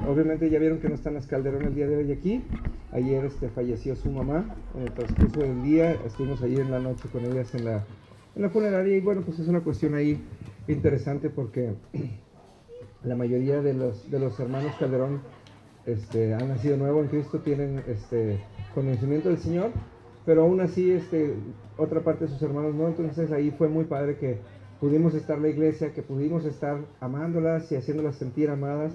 obviamente ya vieron que no están las Calderón el día de hoy aquí. Ayer falleció su mamá en el transcurso del día. Estuvimos ayer en la noche con ellas en la funeraria. Y bueno, pues es una cuestión ahí interesante porque la mayoría de los hermanos Calderón han nacido nuevo en Cristo, tienen conocimiento del Señor, pero aún así otra parte de sus hermanos no. Entonces ahí fue muy padre que pudimos estar en la iglesia, que pudimos estar amándolas y haciéndolas sentir amadas,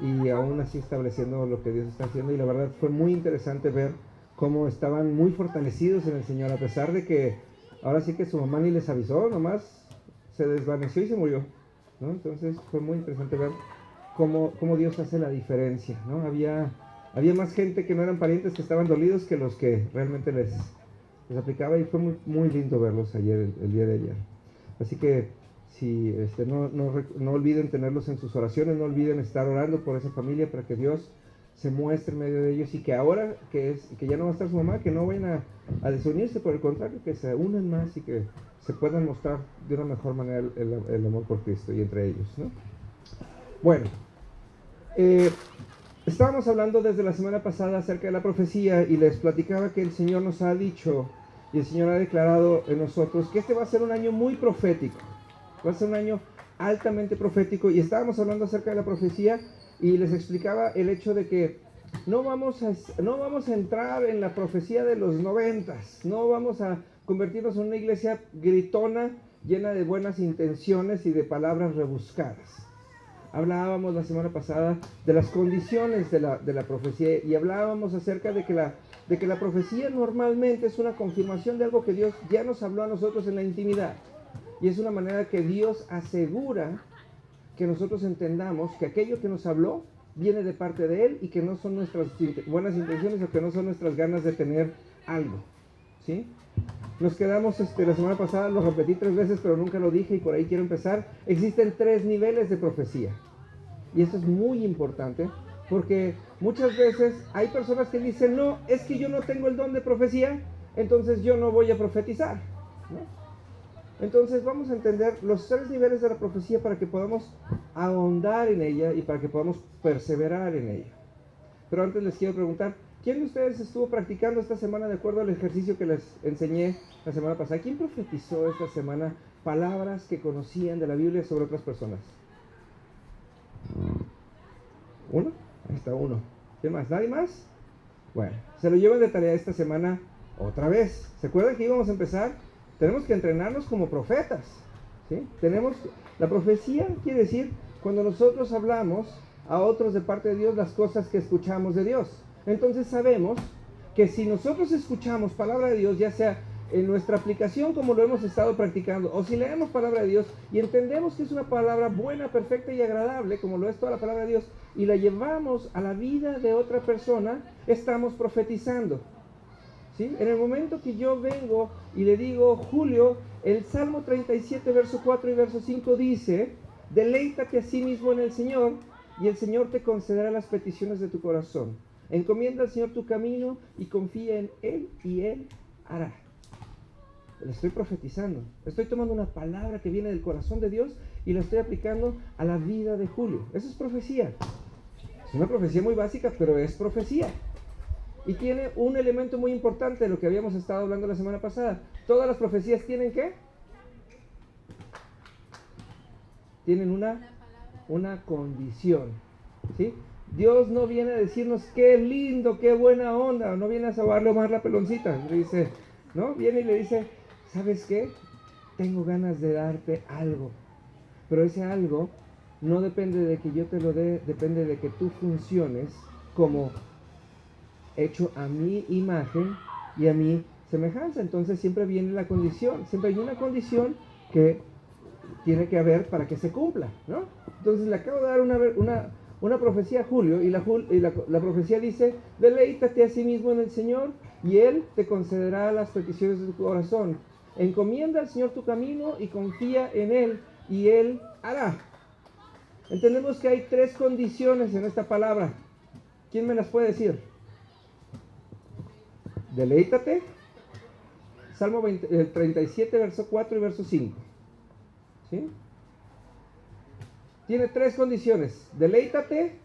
y aún así estableciendo lo que Dios está haciendo. Y la verdad fue muy interesante ver cómo estaban muy fortalecidos en el Señor, a pesar de que ahora sí que su mamá ni les avisó, nomás se desvaneció y se murió, ¿no? Entonces fue muy interesante ver cómo Dios hace la diferencia, ¿no? Había más gente que no eran parientes, que estaban dolidos, que los que realmente les aplicaba, y fue muy, muy lindo verlos ayer, el día de ayer. Así que si no olviden tenerlos en sus oraciones, no olviden estar orando por esa familia para que Dios se muestre en medio de ellos, y que ahora que ya no va a estar su mamá, que no vayan a desunirse, por el contrario, que se unan más y que se puedan mostrar de una mejor manera el amor por Cristo y entre ellos, ¿no? Bueno, estábamos hablando desde la semana pasada acerca de la profecía, y les platicaba que el Señor nos ha dicho y el Señor ha declarado en nosotros que este va a ser un año muy profético, va a ser un año altamente profético. Y estábamos hablando acerca de la profecía, y les explicaba el hecho de que no vamos a entrar en la profecía de los 90s, no vamos a convertirnos en una iglesia gritona llena de buenas intenciones y de palabras rebuscadas. Hablábamos la semana pasada de las condiciones de la profecía, y hablábamos acerca de que la profecía normalmente es una confirmación de algo que Dios ya nos habló a nosotros en la intimidad, y es una manera que Dios asegura que nosotros entendamos que aquello que nos habló viene de parte de Él, y que no son nuestras buenas intenciones, o que no son nuestras ganas de tener algo, ¿sí? Nos quedamos, la semana pasada lo repetí 3 veces, pero nunca lo dije, y por ahí quiero empezar. Existen 3 niveles de profecía, y esto es muy importante, porque muchas veces hay personas que dicen: no, es que yo no tengo el don de profecía, entonces yo no voy a profetizar, ¿no? Entonces vamos a entender los 3 niveles de la profecía para que podamos ahondar en ella y para que podamos perseverar en ella. Pero antes les quiero preguntar: ¿quién de ustedes estuvo practicando esta semana de acuerdo al ejercicio que les enseñé la semana pasada? ¿Quién profetizó esta semana palabras que conocían de la Biblia sobre otras personas? ¿Uno? Ahí está uno. ¿Quién más? ¿Nadie más? Bueno, se lo llevan de tarea esta semana otra vez. ¿Se acuerdan que íbamos a empezar? Tenemos que entrenarnos como profetas, ¿sí? La profecía quiere decir cuando nosotros hablamos a otros de parte de Dios las cosas que escuchamos de Dios. Entonces sabemos que si nosotros escuchamos palabra de Dios, ya sea en nuestra aplicación como lo hemos estado practicando, o si leemos palabra de Dios y entendemos que es una palabra buena, perfecta y agradable, como lo es toda la palabra de Dios, y la llevamos a la vida de otra persona, estamos profetizando, ¿sí? En el momento que yo vengo y le digo: Julio, el Salmo 37, verso 4 y verso 5 dice: deleítate a sí mismo en el Señor, y el Señor te concederá las peticiones de tu corazón. Encomienda al Señor tu camino y confía en Él, y Él hará. Le estoy profetizando, estoy tomando una palabra que viene del corazón de Dios y la estoy aplicando a la vida de Julio. Eso es profecía. Es una profecía muy básica, pero es profecía. Y tiene un elemento muy importante de lo que habíamos estado hablando la semana pasada. Todas las profecías tienen ¿qué? Tienen una condición, ¿sí? Dios no viene a decirnos: qué lindo, qué buena onda. No viene a sabarle más la peloncita. Le dice, ¿no? Viene y le dice: ¿sabes qué? Tengo ganas de darte algo. Pero ese algo no depende de que yo te lo dé, depende de que tú funciones como hecho a mi imagen y a mi semejanza. Entonces siempre viene la condición, siempre hay una condición que tiene que haber para que se cumpla, ¿no? Entonces le acabo de dar una profecía a Julio, y la profecía dice: deleítate a sí mismo en el Señor, y Él te concederá las peticiones de tu corazón. Encomienda al Señor tu camino y confía en Él, y Él hará. Entendemos que hay 3 condiciones en esta palabra. ¿Quién me las puede decir? Deleítate, Salmo 37, verso 4 y verso 5, ¿sí? Tiene 3 condiciones: deleítate,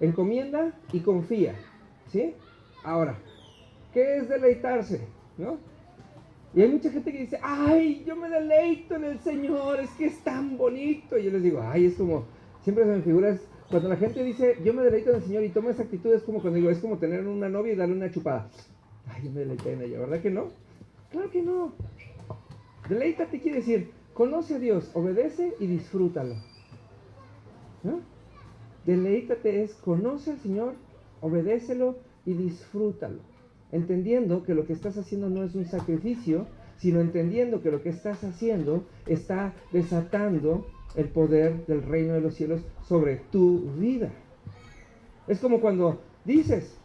encomienda y confía, ¿sí? Ahora, ¿qué es deleitarse? ¿No? Y hay mucha gente que dice, ay, yo me deleito en el Señor, es que es tan bonito. Y yo les digo, ay, es como, siempre se me figura, cuando la gente dice, yo me deleito en el Señor y toma esa actitud, es como cuando digo, es como tener una novia y darle una chupada. Ay, yo me deleité en ella, ¿verdad que no? Claro que no. Deleítate quiere decir, conoce a Dios, obedece y disfrútalo. ¿No? Deleítate es, conoce al Señor, obedécelo y disfrútalo. Entendiendo que lo que estás haciendo no es un sacrificio, sino entendiendo que lo que estás haciendo está desatando el poder del reino de los cielos sobre tu vida. Es como cuando dices,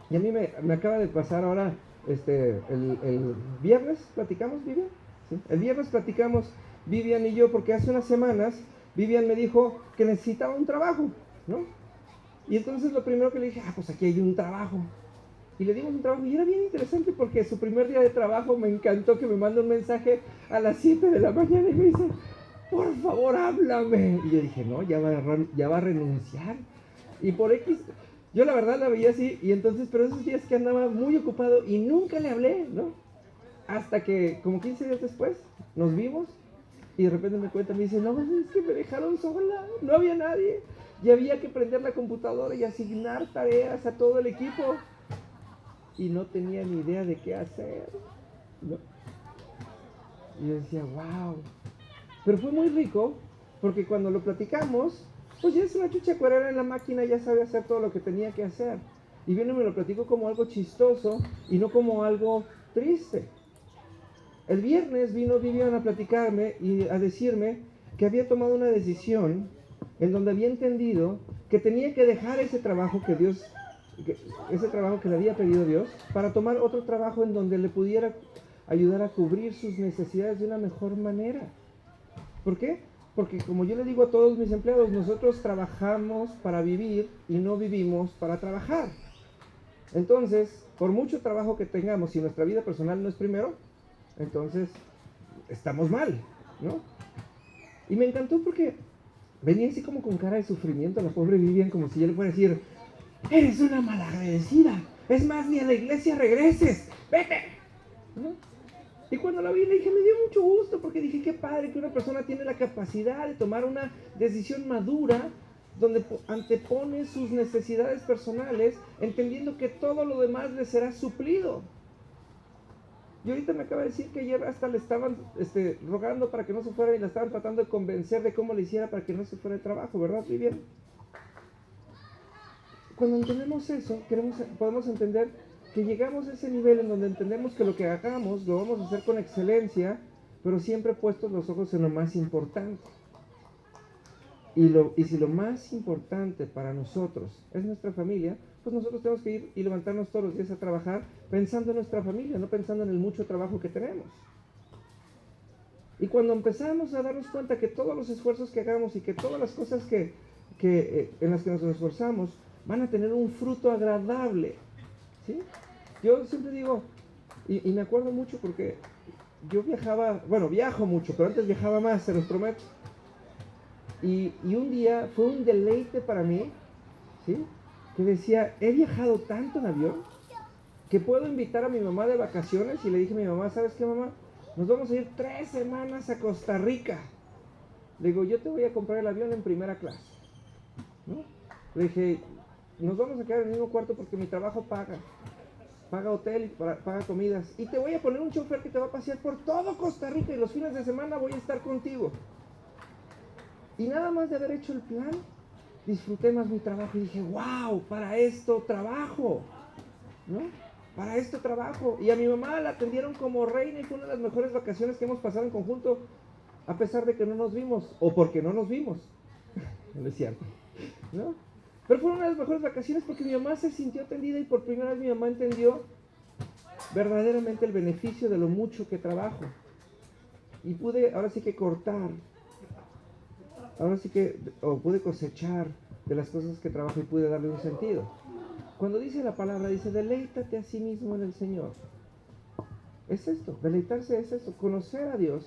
y a mí me acaba de pasar ahora, el viernes platicamos, Vivian, ¿sí? El viernes platicamos, Vivian y yo, porque hace unas semanas Vivian me dijo que necesitaba un trabajo, ¿no? Y entonces lo primero que le dije, pues aquí hay un trabajo. Y le dimos un trabajo, y era bien interesante porque su primer día de trabajo me encantó que me manda un mensaje a las 7 de la mañana y me dice, por favor, háblame. Y yo dije, no, ya va a renunciar. Y por X, yo la verdad la veía así, y entonces, pero esos días que andaba muy ocupado y nunca le hablé, ¿no? Hasta que, como 15 días después, nos vimos, y de repente me cuenta, me dice, no, es que me dejaron sola, no había nadie, y había que prender la computadora y asignar tareas a todo el equipo, y no tenía ni idea de qué hacer, ¿no? Y yo decía, wow, pero fue muy rico, porque cuando lo platicamos, pues ya es una chucha cuerera en la máquina, ya sabe hacer todo lo que tenía que hacer. Y viene y me lo platicó como algo chistoso y no como algo triste. El viernes vino Vivian a platicarme y a decirme que había tomado una decisión en donde había entendido que tenía que dejar ese trabajo ese trabajo que le había pedido Dios, para tomar otro trabajo en donde le pudiera ayudar a cubrir sus necesidades de una mejor manera. ¿Por qué? Porque como yo le digo a todos mis empleados, nosotros trabajamos para vivir y no vivimos para trabajar. Entonces, por mucho trabajo que tengamos, si nuestra vida personal no es primero, entonces estamos mal, ¿no? Y me encantó porque venía así como con cara de sufrimiento la pobre Vivian, como si yo le fuera a decir, eres una malagradecida, es más, ni a la iglesia regreses, vete, ¿no? Y cuando la vi le dije, me dio mucho gusto, porque dije, qué padre que una persona tiene la capacidad de tomar una decisión madura, donde antepone sus necesidades personales, entendiendo que todo lo demás le será suplido. Y ahorita me acaba de decir que ayer hasta le estaban rogando para que no se fuera y la estaban tratando de convencer de cómo le hiciera para que no se fuera de trabajo, ¿verdad, Vivian? Cuando entendemos eso, podemos entender que llegamos a ese nivel en donde entendemos que lo que hagamos lo vamos a hacer con excelencia, pero siempre puestos los ojos en lo más importante. Y si lo más importante para nosotros es nuestra familia, pues nosotros tenemos que ir y levantarnos todos los días a trabajar pensando en nuestra familia, no pensando en el mucho trabajo que tenemos. Y cuando empezamos a darnos cuenta que todos los esfuerzos que hagamos y que todas las cosas en las que nos esforzamos van a tener un fruto agradable, ¿sí? Yo siempre digo, y me acuerdo mucho porque yo viajo mucho, pero antes viajaba más, se los prometo. Y un día fue un deleite para mí, ¿sí? Que decía, he viajado tanto en avión que puedo invitar a mi mamá de vacaciones. Y le dije a mi mamá, ¿sabes qué, mamá? Nos vamos a ir 3 semanas a Costa Rica. Le digo, yo te voy a comprar el avión en primera clase, ¿no? Le dije, nos vamos a quedar en el mismo cuarto porque mi trabajo paga hotel, paga comidas. Y te voy a poner un chofer que te va a pasear por todo Costa Rica y los fines de semana voy a estar contigo. Y nada más de haber hecho el plan, disfruté más mi trabajo y dije, wow, para esto trabajo, ¿no? Para esto trabajo. Y a mi mamá la atendieron como reina y fue una de las mejores vacaciones que hemos pasado en conjunto, a pesar de que no nos vimos, o porque no nos vimos. No es cierto, ¿no? Pero fue una de las mejores vacaciones porque mi mamá se sintió atendida y por primera vez mi mamá entendió verdaderamente el beneficio de lo mucho que trabajo. Y pude ahora sí que cortar, pude cosechar de las cosas que trabajo y pude darle un sentido. Cuando dice la palabra, dice, deleítate a sí mismo en el Señor. Es esto, deleitarse es esto, conocer a Dios,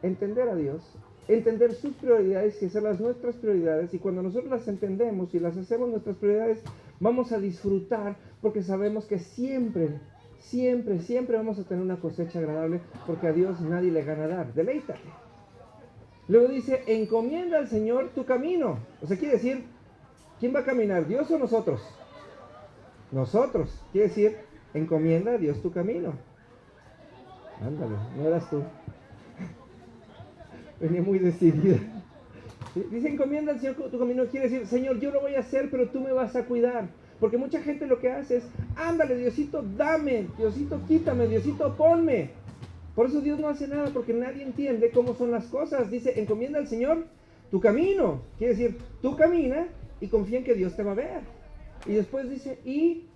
entender a Dios entender sus prioridades y hacerlas nuestras prioridades. Y cuando nosotros las entendemos y las hacemos nuestras prioridades, vamos a disfrutar porque sabemos que siempre vamos a tener una cosecha agradable, porque a Dios nadie le gana dar. Deleítate. Luego dice, encomienda al Señor tu camino. O sea, quiere decir, ¿quién va a caminar? ¿Dios o nosotros? Nosotros. Quiere decir, encomienda a Dios tu camino. Ándale, no eras tú. Venía muy decidida. ¿Sí? Dice, encomienda al Señor tu camino. Quiere decir, Señor, yo lo voy a hacer, pero tú me vas a cuidar. Porque mucha gente lo que hace es, ándale, Diosito, dame, Diosito, quítame, Diosito, ponme. Por eso Dios no hace nada, porque nadie entiende cómo son las cosas. Dice, encomienda al Señor tu camino. Quiere decir, tú camina y confía en que Dios te va a ver. Y después dice, y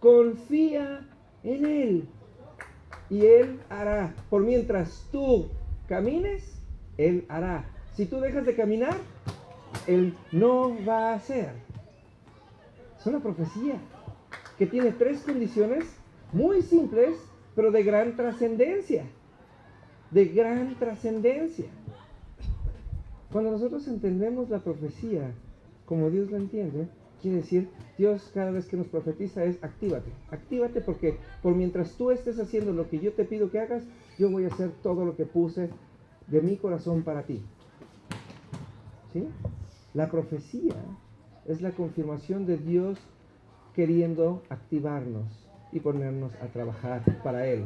confía en Él. Y Él hará. Por mientras tú camines, Él hará. Si tú dejas de caminar, Él no va a hacer. Es una profecía que tiene 3 condiciones muy simples, pero de gran trascendencia. De gran trascendencia. Cuando nosotros entendemos la profecía como Dios la entiende, quiere decir, Dios cada vez que nos profetiza es actívate. Actívate porque por mientras tú estés haciendo lo que yo te pido que hagas, yo voy a hacer todo lo que puse de mi corazón para ti. ¿Sí? La profecía es la confirmación de Dios queriendo activarnos y ponernos a trabajar para Él.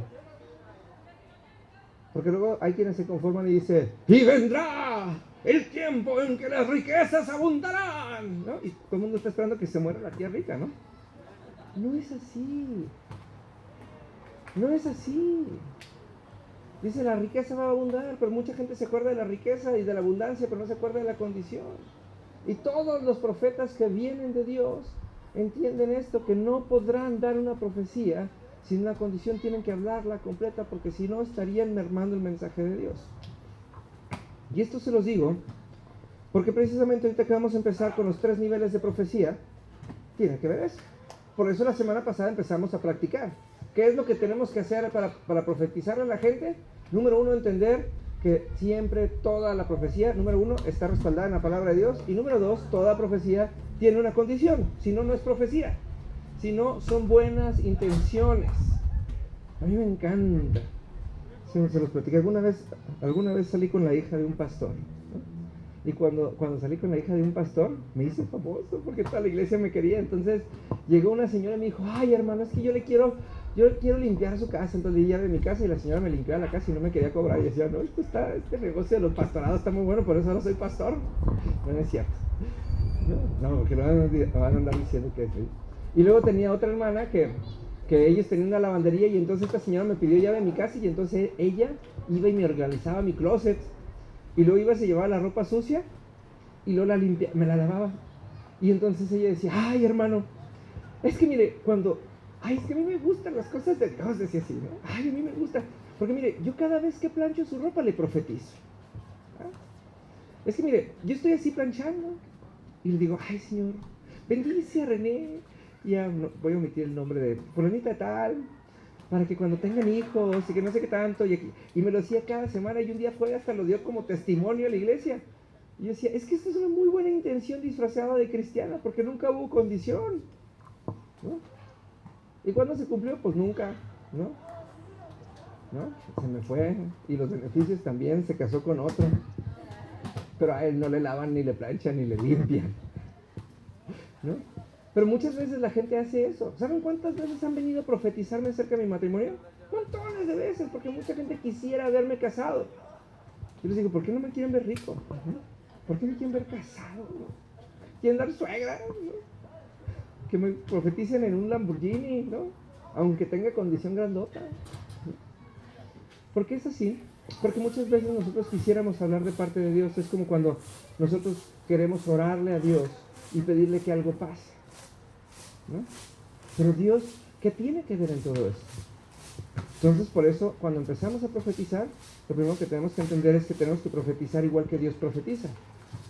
Porque luego hay quienes se conforman y dicen, y vendrá el tiempo en que las riquezas abundarán, ¿no? Y todo el mundo está esperando que se muera la tía rica, ¿no? No es así. No es así. Dice, la riqueza va a abundar, pero mucha gente se acuerda de la riqueza y de la abundancia, pero no se acuerda de la condición. Y todos los profetas que vienen de Dios entienden esto, que no podrán dar una profecía sin una condición, tienen que hablarla completa, porque si no estarían mermando el mensaje de Dios. Y esto se los digo, porque precisamente ahorita que vamos a empezar con los 3 niveles de profecía, tiene que ver eso. Por eso la semana pasada empezamos a practicar. ¿Qué es lo que tenemos que hacer para profetizar a la gente? Número 1, entender que siempre toda la profecía, número 1, está respaldada en la palabra de Dios. Y número 2, toda profecía tiene una condición. Si no, no es profecía. Si no, son buenas intenciones. A mí me encanta. Se los platiqué. Alguna vez salí con la hija de un pastor, ¿no? Y cuando salí con la hija de un pastor, me hice famoso porque toda la iglesia me quería. Entonces llegó una señora y me dijo, ay hermano, es que yo quiero limpiar su casa. Entonces le llevé a mi casa y la señora me limpiaba la casa y no me quería cobrar. Y decía, no, este negocio de los pastorados está muy bueno, por eso ahora soy pastor. No es cierto. No, porque no van a andar diciendo que soy. Y luego tenía otra hermana que ellos tenían una lavandería, y entonces esta señora me pidió llave de mi casa, y entonces ella iba y me organizaba mi closet, y luego iba y se llevaba la ropa sucia y luego la limpiaba, me la lavaba. Y entonces ella decía, ay hermano, es que mire, es que a mí me gustan las cosas de Dios, decía así, ¿no? Ay, a mí me gusta, porque mire, yo cada vez que plancho su ropa le profetizo. ¿Ah? Es que mire, yo estoy así planchando y le digo, ay Señor, bendice a René, ya no, voy a omitir el nombre de fulanita tal, para que cuando tengan hijos y que no sé qué tanto, y me lo decía cada semana, y un día fue hasta lo dio como testimonio a la iglesia. Y yo decía, es que esta es una muy buena intención disfrazada de cristiana, porque nunca hubo condición, ¿no? ¿Y cuándo se cumplió? Pues nunca, ¿no? Se me fue, y los beneficios también, se casó con otro, pero a él no le lavan, ni le planchan, ni le limpian, ¿no? Pero muchas veces la gente hace eso. ¿Saben cuántas veces han venido a profetizarme acerca de mi matrimonio? Montones de veces, porque mucha gente quisiera verme casado. Yo les digo, ¿por qué no me quieren ver rico? ¿Por qué me quieren ver casado? ¿Quieren dar suegra? ¿No? Que me profeticen en un Lamborghini, ¿no? Aunque tenga condición grandota. ¿Por qué es así? Porque muchas veces nosotros quisiéramos hablar de parte de Dios. Es como cuando nosotros queremos orarle a Dios y pedirle que algo pase, ¿no? Pero Dios, ¿qué tiene que ver en todo esto? Entonces, por eso, cuando empezamos a profetizar, lo primero que tenemos que entender es que tenemos que profetizar igual que Dios profetiza.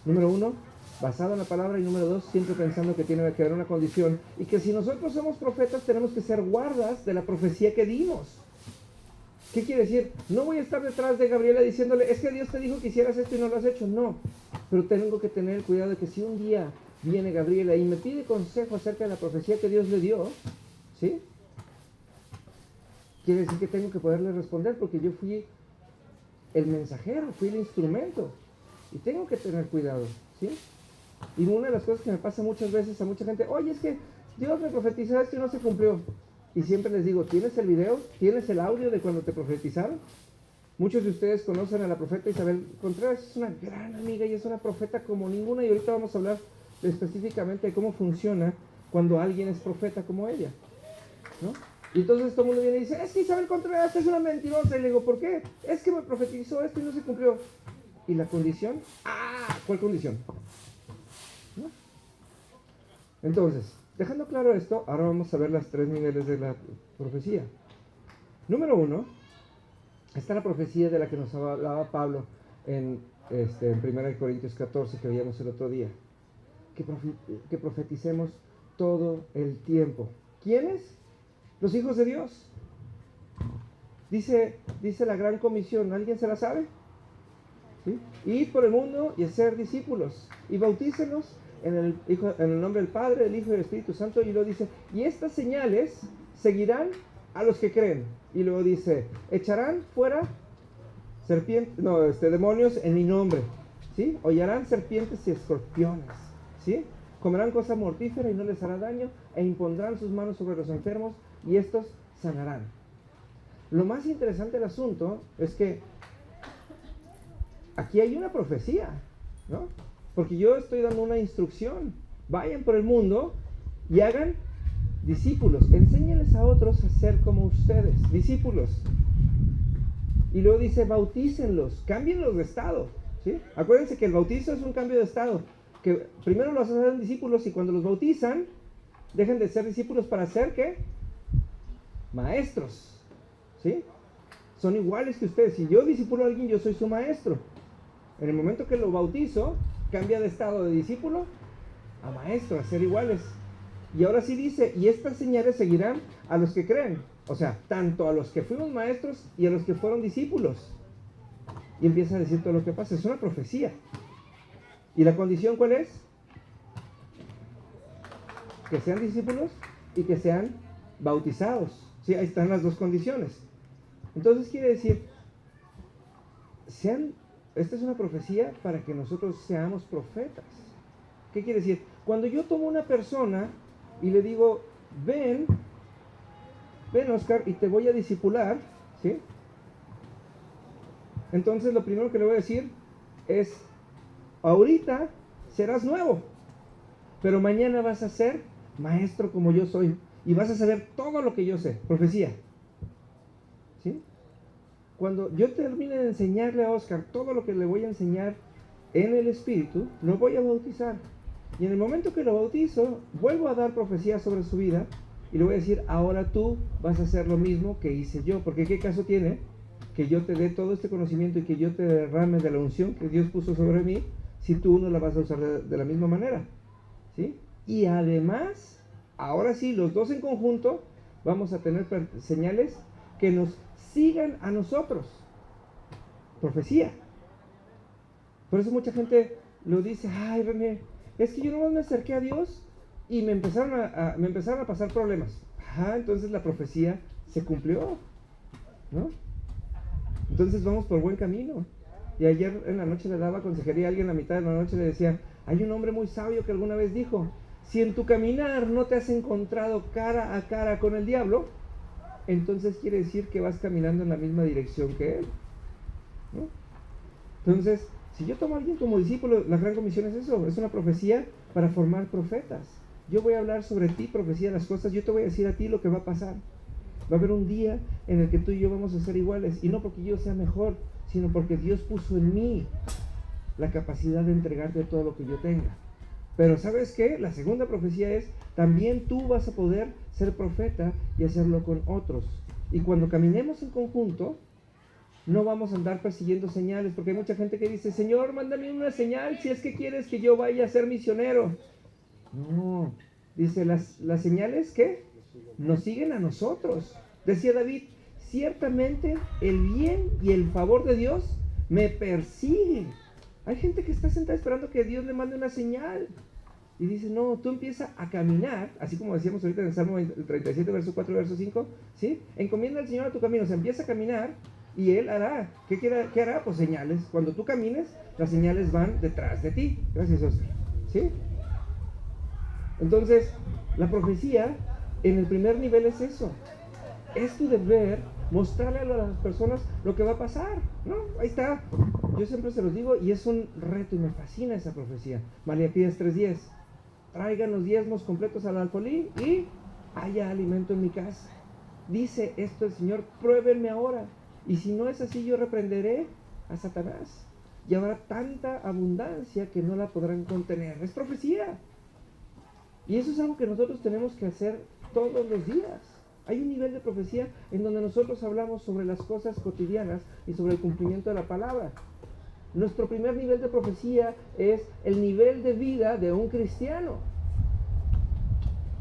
Número 1, basado en la palabra, y número 2, siempre pensando que tiene que haber una condición, y que si nosotros somos profetas, tenemos que ser guardas de la profecía que dimos. ¿Qué quiere decir? No voy a estar detrás de Gabriela diciéndole, es que Dios te dijo que hicieras esto y no lo has hecho. No, pero tengo que tener el cuidado de que si un día viene Gabriela y me pide consejo acerca de la profecía que Dios le dio, ¿sí? Quiere decir que tengo que poderle responder porque yo fui el mensajero, fui el instrumento y tengo que tener cuidado, ¿sí? Y una de las cosas que me pasa muchas veces a mucha gente, oye, es que Dios me profetizó esto y no se cumplió. Y siempre les digo, ¿tienes el video? ¿Tienes el audio de cuando te profetizaron? Muchos de ustedes conocen a la profeta Isabel Contreras, es una gran amiga y es una profeta como ninguna, y ahorita vamos a hablar específicamente de cómo funciona cuando alguien es profeta como ella, ¿no? Y entonces todo el mundo viene y dice, es que Isabel Contreras es una mentirosa. Y le digo, ¿por qué? Es que me profetizó esto y no se cumplió. ¿Y la condición? ¿Cuál condición? ¿No? Entonces, dejando claro esto, ahora vamos a ver los 3 niveles de la profecía. Número 1, está la profecía de la que nos hablaba Pablo en 1 Corintios 14, que veíamos el otro día. Que profeticemos todo el tiempo. ¿Quiénes? Los hijos de Dios. Dice la gran comisión, ¿alguien se la sabe? ¿Sí? Ir por el mundo y hacer discípulos y bautícenlos en el nombre del Padre, del Hijo y del Espíritu Santo. Y luego dice, y estas señales seguirán a los que creen. Y luego dice, echarán fuera demonios en mi nombre, ¿sí? Hollarán serpientes y escorpiones, ¿sí? Comerán cosa mortífera y no les hará daño, e impondrán sus manos sobre los enfermos y estos sanarán. Lo más interesante del asunto es que aquí hay una profecía, ¿no? Porque yo estoy dando una instrucción. Vayan por el mundo y hagan discípulos. Enséñenles a otros a ser como ustedes, discípulos. Y luego dice, bautícenlos, cámbienlos de estado, ¿sí? Acuérdense que el bautizo es un cambio de estado. Que primero los hacen discípulos y cuando los bautizan, dejen de ser discípulos para ser, ¿qué? Maestros, ¿sí? Son iguales que ustedes. Si yo discipulo a alguien, yo soy su maestro. En el momento que lo bautizo, cambia de estado de discípulo a maestro, a ser iguales. Y ahora sí dice, y estas señales seguirán a los que creen. O sea, tanto a los que fuimos maestros y a los que fueron discípulos. Y empieza a decir todo lo que pasa. Es una profecía. ¿Y la condición cuál es? Que sean discípulos y que sean bautizados. Sí, ahí están las dos condiciones. Entonces quiere decir, esta es una profecía para que nosotros seamos profetas. ¿Qué quiere decir? Cuando yo tomo una persona y le digo, ven Oscar, y te voy a discipular, ¿sí? Entonces lo primero que le voy a decir es, ahorita serás nuevo, pero mañana vas a ser maestro como yo soy y vas a saber todo lo que yo sé. Profecía, ¿sí? Cuando yo termine de enseñarle a Oscar todo lo que le voy a enseñar en el Espíritu, lo voy a bautizar. Y en el momento que lo bautizo, vuelvo a dar profecía sobre su vida y le voy a decir, ahora tú vas a hacer lo mismo que hice yo. Porque ¿qué caso tiene que yo te dé todo este conocimiento y que yo te derrame de la unción que Dios puso sobre mí si tú no la vas a usar de la misma manera? ¿Sí? Y además, ahora sí, los dos en conjunto vamos a tener señales que nos sigan a nosotros. Profecía. Por eso mucha gente lo dice, ay René, es que yo nomás me acerqué a Dios y me empezaron a pasar problemas. Entonces la profecía se cumplió, ¿no? Entonces vamos por buen camino. Y ayer en la noche le daba consejería a alguien, a mitad de la noche le decía, hay un hombre muy sabio que alguna vez dijo, si en tu caminar no te has encontrado cara a cara con el diablo, entonces quiere decir que vas caminando en la misma dirección que él, ¿no? Entonces, si yo tomo a alguien como discípulo, la gran comisión es eso, es una profecía para formar profetas. Yo voy a hablar sobre ti, profecía de las cosas, yo te voy a decir a ti lo que va a pasar. Va a haber un día en el que tú y yo vamos a ser iguales, y no porque yo sea mejor, sino porque Dios puso en mí la capacidad de entregarte todo lo que yo tenga. Pero ¿sabes qué? La segunda profecía es, también tú vas a poder ser profeta y hacerlo con otros. Y cuando caminemos en conjunto, no vamos a andar persiguiendo señales, porque hay mucha gente que dice, Señor, mándame una señal si es que quieres que yo vaya a ser misionero. No, dice, las señales, ¿qué? Nos siguen a nosotros. Decía David, ciertamente el bien y el favor de Dios me persiguen. Hay gente que está sentada esperando que Dios le mande una señal. Y dice, no, tú empiezas a caminar, así como decíamos ahorita en el Salmo 37, verso 4, verso 5, ¿sí? Encomienda al Señor a tu camino, se empieza a caminar y Él hará. ¿Qué hará? Pues señales. Cuando tú camines, las señales van detrás de ti. Gracias, Oscar. ¿Sí? Entonces, la profecía en el primer nivel es eso. Es tu deber mostrarle a las personas lo que va a pasar, ¿no? Ahí está. Yo siempre se los digo y es un reto y me fascina esa profecía. Malaquías 3:10. Traigan los diezmos completos al alfolí y haya alimento en mi casa. Dice esto el Señor, pruébenme ahora. Y si no es así, yo reprenderé a Satanás. Y habrá tanta abundancia que no la podrán contener. Es profecía. Y eso es algo que nosotros tenemos que hacer todos los días. Hay un nivel de profecía en donde nosotros hablamos sobre las cosas cotidianas y sobre el cumplimiento de la palabra. Nuestro primer nivel de profecía es el nivel de vida de un cristiano.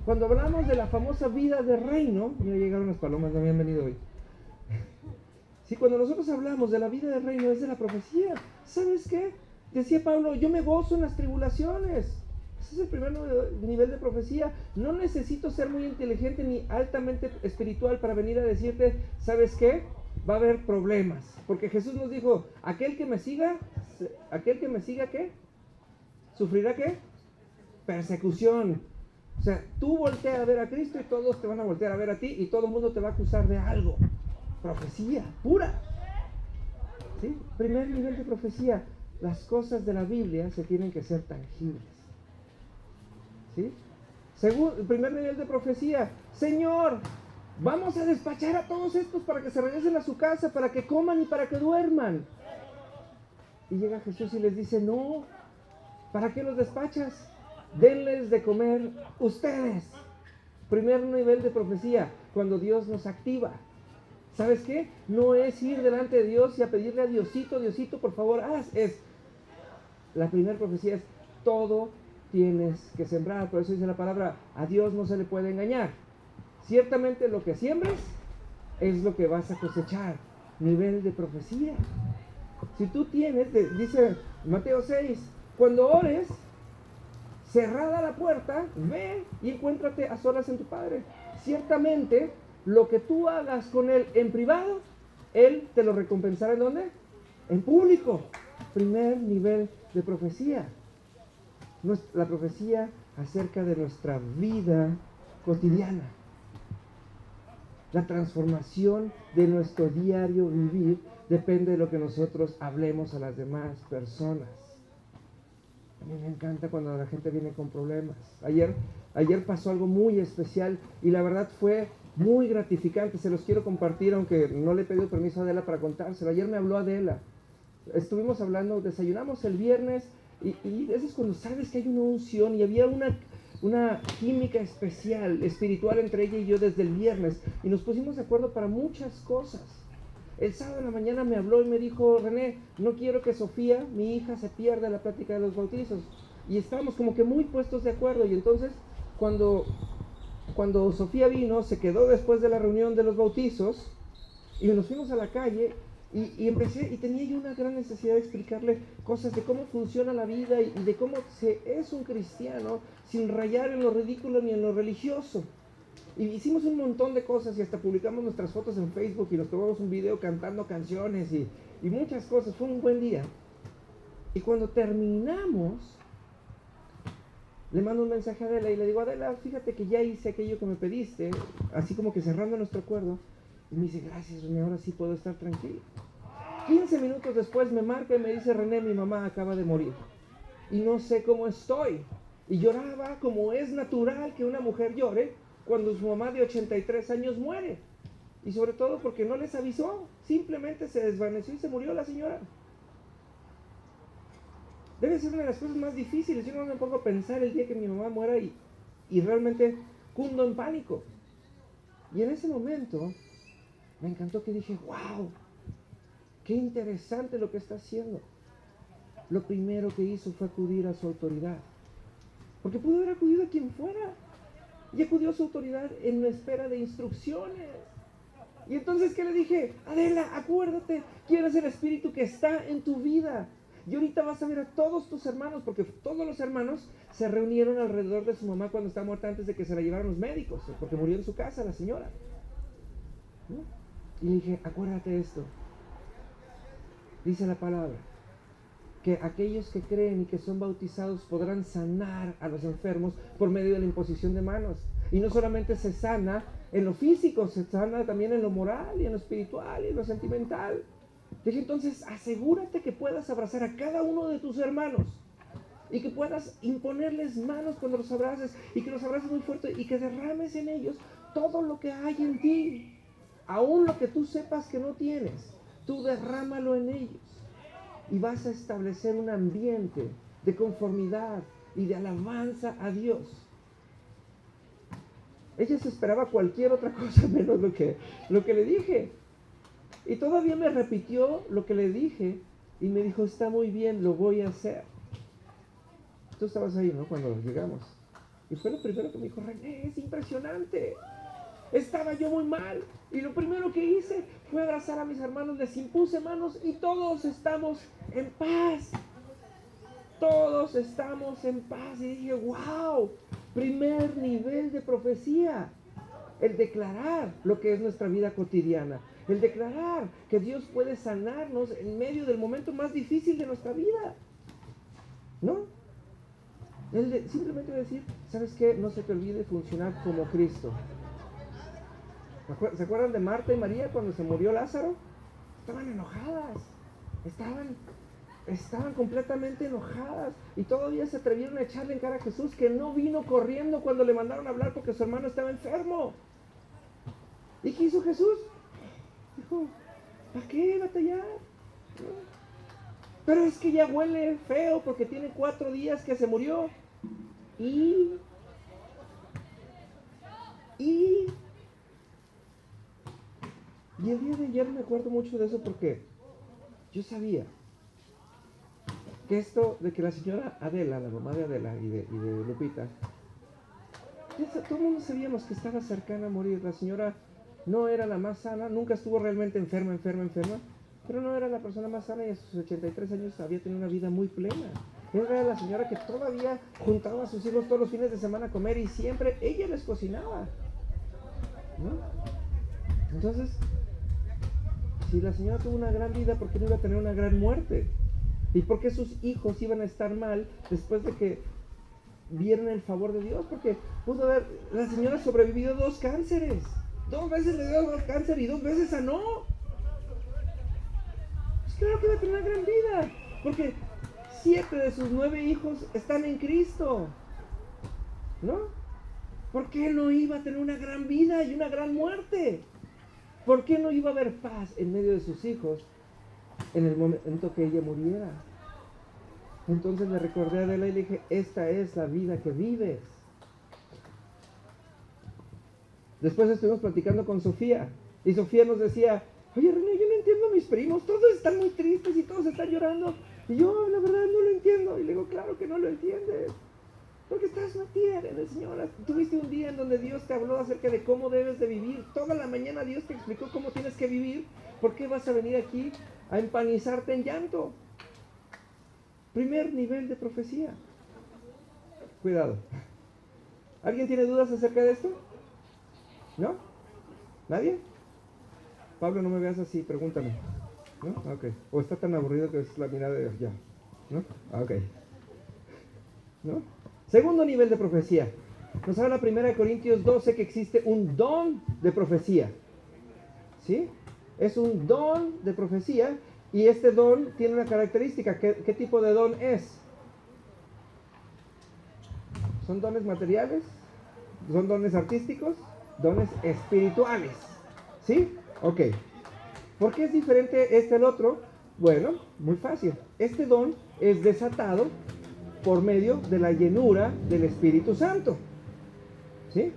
Cuando hablamos de la famosa vida de reino, ya llegaron las palomas, no habían venido hoy. Sí, cuando nosotros hablamos de la vida de reino es de la profecía. ¿Sabes qué? Decía Pablo, yo me gozo en las tribulaciones. Ese es el primer nivel de profecía. No necesito ser muy inteligente ni altamente espiritual para venir a decirte, ¿sabes qué? Va a haber problemas. Porque Jesús nos dijo, aquel que me siga, ¿qué? ¿Sufrirá qué? Persecución. O sea, tú volteas a ver a Cristo y todos te van a voltear a ver a ti y todo el mundo te va a acusar de algo. Profecía pura. ¿Sí? Primer nivel de profecía. Las cosas de la Biblia se tienen que ser tangibles. ¿Sí? El primer nivel de profecía, Señor, vamos a despachar a todos estos para que se regresen a su casa, para que coman y para que duerman. Y llega Jesús y les dice, no, ¿para qué los despachas? Denles de comer ustedes. Primer nivel de profecía, cuando Dios nos activa. ¿Sabes qué? No es ir delante de Dios y a pedirle a Diosito, Diosito, por favor, la primera profecía es todo tienes que sembrar. Por eso dice la palabra, a Dios no se le puede engañar. Ciertamente lo que siembres es lo que vas a cosechar. Nivel de profecía. Si tú tienes, dice Mateo 6, cuando ores, cerrada la puerta, ve y encuéntrate a solas en tu Padre. Ciertamente lo que tú hagas con Él en privado, Él te lo recompensará. ¿En dónde? En público. Primer nivel de profecía. La profecía acerca de nuestra vida cotidiana. La transformación de nuestro diario vivir depende de lo que nosotros hablemos a las demás personas. A mí me encanta cuando la gente viene con problemas. Ayer pasó algo muy especial y la verdad fue muy gratificante. Se los quiero compartir, aunque no le he pedido permiso a Adela para contárselo. Ayer me habló Adela. Estuvimos hablando, desayunamos el viernes y eso es cuando sabes que hay una unción y había una química espiritual entre ella y yo desde el viernes y nos pusimos de acuerdo para muchas cosas. El sábado en la mañana me habló y me dijo, René, no quiero que Sofía, mi hija, se pierda la plática de los bautizos. Y estábamos como que muy puestos de acuerdo y entonces cuando Sofía vino, se quedó después de la reunión de los bautizos y nos fuimos a la calle. Y empecé, y tenía yo una gran necesidad de explicarle cosas de cómo funciona la vida y de cómo se es un cristiano sin rayar en lo ridículo ni en lo religioso. Y hicimos un montón de cosas y hasta publicamos nuestras fotos en Facebook y nos tomamos un video cantando canciones y muchas cosas. Fue un buen día. Y cuando terminamos, le mando un mensaje a Adela y le digo, Adela, fíjate que ya hice aquello que me pediste, así como que cerrando nuestro acuerdo. Y me dice, gracias René, ahora sí puedo estar tranquilo. 15 minutos después me marca y me dice, René, mi mamá acaba de morir y no sé cómo estoy. Y lloraba como es natural que una mujer llore cuando su mamá de 83 años muere. Y sobre todo porque no les avisó, simplemente se desvaneció y se murió la señora. Debe ser una de las cosas más difíciles. Yo no me pongo a pensar el día que mi mamá muera y realmente cundo en pánico. Y en ese momento me encantó que dije, wow, qué interesante lo que está haciendo. Lo primero que hizo fue acudir a su autoridad. Porque pudo haber acudido a quien fuera. Y acudió a su autoridad en la espera de instrucciones. Y entonces, ¿qué le dije? Adela, acuérdate, quién es el espíritu que está en tu vida. Y ahorita vas a ver a todos tus hermanos, porque todos los hermanos se reunieron alrededor de su mamá cuando estaba muerta antes de que se la llevaran los médicos, porque murió en su casa la señora, ¿no? Y le dije, acuérdate de esto. Dice la palabra, que aquellos que creen y que son bautizados podrán sanar a los enfermos por medio de la imposición de manos. Y no solamente se sana en lo físico, se sana también en lo moral y en lo espiritual y en lo sentimental. Dije, entonces asegúrate que puedas abrazar a cada uno de tus hermanos y que puedas imponerles manos cuando los abraces y que los abraces muy fuerte y que derrames en ellos todo lo que hay en ti, aún lo que tú sepas que no tienes, tú derrámalo en ellos y vas a establecer un ambiente de conformidad y de alabanza a Dios. Ella se esperaba cualquier otra cosa menos lo que le dije. Y todavía me repitió lo que le dije y me dijo, está muy bien, lo voy a hacer. Tú estabas ahí, ¿no? Cuando llegamos. Y fue lo primero que me dijo, René, es impresionante. Estaba yo muy mal y lo primero que hice fue abrazar a mis hermanos, les impuse manos y todos estamos en paz. Todos estamos en paz. Y dije, wow, primer nivel de profecía. El declarar lo que es nuestra vida cotidiana. El declarar que Dios puede sanarnos en medio del momento más difícil de nuestra vida. ¿No? Simplemente decir, ¿sabes qué? No se te olvide funcionar como Cristo. ¿Se acuerdan de Marta y María cuando se murió Lázaro? Estaban enojadas. Estaban completamente enojadas. Y todavía se atrevieron a echarle en cara a Jesús que no vino corriendo cuando le mandaron a hablar porque su hermano estaba enfermo. ¿Y qué hizo Jesús? Dijo, ¿para qué batallar? ¿No? Pero es que ya huele feo porque tiene 4 días que se murió. Y el día de ayer me acuerdo mucho de eso porque yo sabía que esto de que la señora Adela, la mamá de Adela y de Lupita, todo el mundo sabíamos que estaba cercana a morir. La señora no era la más sana, nunca estuvo realmente enferma, pero no era la persona más sana y a sus 83 años había tenido una vida muy plena. Era la señora que todavía juntaba a sus hijos todos los fines de semana a comer y siempre ella les cocinaba, ¿no? Entonces, si la señora tuvo una gran vida, ¿por qué no iba a tener una gran muerte? ¿Y por qué sus hijos iban a estar mal después de que vieron el favor de Dios? Porque la señora sobrevivió 2 cánceres. 2 veces le dio cáncer y 2 veces sanó. Pues claro que iba a tener una gran vida, porque 7 de sus 9 hijos están en Cristo, ¿no? ¿Por qué no iba a tener una gran vida y una gran muerte? ¿Por qué no iba a haber paz en medio de sus hijos en el momento que ella muriera? Entonces le recordé a Adela y le dije, esta es la vida que vives. Después estuvimos platicando con Sofía y Sofía nos decía, oye René, yo no entiendo a mis primos, todos están muy tristes y todos están llorando y yo la verdad no lo entiendo. Y le digo, claro que no lo entiendes, porque estás metida en el Señor. Tuviste un día en donde Dios te habló acerca de cómo debes de vivir. Toda la mañana Dios te explicó cómo tienes que vivir. ¿Por qué vas a venir aquí a empanizarte en llanto? Primer nivel de profecía. Cuidado. ¿Alguien tiene dudas acerca de esto? ¿No? ¿Nadie? Pablo, no me veas así, pregúntame. ¿No? Ok. O está tan aburrido que es la mirada de ya. ¿No? Ok. ¿No? Segundo nivel de profecía. Nos habla 1 Corintios 12 que existe un don de profecía. ¿Sí? Es un don de profecía y este don tiene una característica. ¿Qué tipo de don es? ¿Son dones materiales? ¿Son dones artísticos? Dones espirituales. ¿Sí? Ok. ¿Por qué es diferente este al otro? Bueno, muy fácil. Este don es desatado por medio de la llenura del Espíritu Santo. ¿Sí?